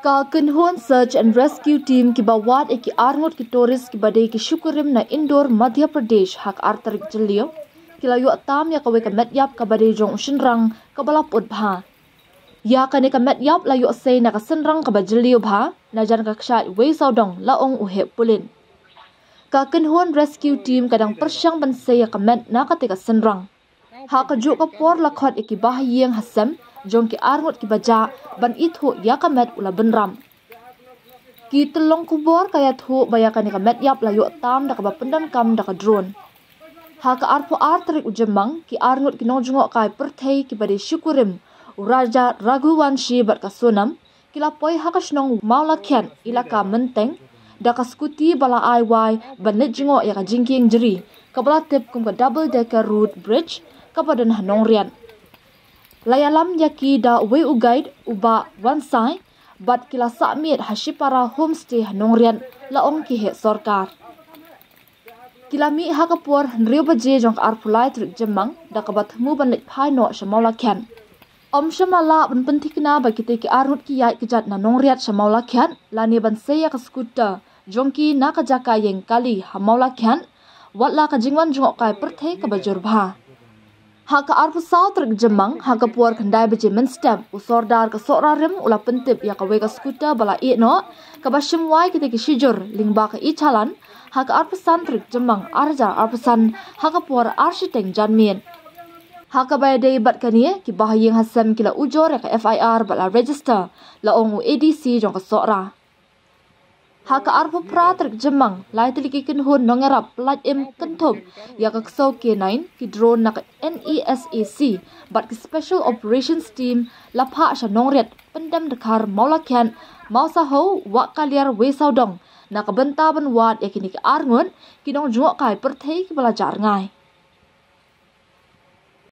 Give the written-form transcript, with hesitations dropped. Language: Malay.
Ka Kinhuan Search and Rescue Team ki bawat ki arngot ki tourist ki badai ki syukurim na Indore, Madhya Pradesh hak artarik jelio ki layu atam ya kawe ka metyap ka badai jong shinrang ka balaput bha. Ya ka ne ka metyap layu asay na ka sinrang ka bajelio bha na jan ka kshat wei saudong laong uhe pulin. Ka Kinhuan Rescue Team kadang persyang bansay ka met na ka tika sinrang. Ha ka juk ka por lakhot iki bahayeng hasam jong ki arngot ki baja ban ithu ya kamet ula benram. Ki telong kubor kaya thu bayakan ka met yap layu tam da ka bapendan kam da ka drone. Ha ka arpo artrik ujemang ki arngot ki nongjungok kai perthei ki bade syukurim Raja Raghuvanshi bat ka sonam ki lapoi ha ka snong maulakhian ilaka menteng da ka skuti bala aiwai ban net jingok ya ka jingking jeri ka bala tip kum ka double decker road bridge ka badan hanong rian. Layalam yaki da we ugaid uba wansai bat kila sakmit hashipara homestay hanongrian laong ki he sorkar. Kila mi hakapur nriu baje jong arpulai trik jemang da kabat mu ban lit phai no shamaula khan. Om shamala ban pentikna ba kite ki arnut ki yai kijat na nongriat shamaula khan lani ban seya ka skuter jong ki na ka jaka yeng kali hamaula khan watla ka jingwan jong kai perthei ka bajur bha. Haka arpu sautrik jemang haka puar kendai beje menstem usordar ka sora rem ula pentip ya ka wega skuter bala i no ka bashim wai kita ki shijur lingba ka ichalan haka arpu santrik jemang arja arpusan haka puar architect janmien haka bay dei bat kanie ki bahayeng hasam kila ujor ya ka FIR bala register la ongu ADC jong ka sora. Haka arpu pratrik jemang lai tiliki Kinhuan nongerap plat im kentum ya ka ksau K9 ki drone na ka NESAC bat ki Special Operations Team lapha sha nongret pendam dekar maulakhan mausa ho wak kaliar we saudong na ka benta ban wat ya kini ka arngun ki nong jungok kai perthei ki bala jar ngai.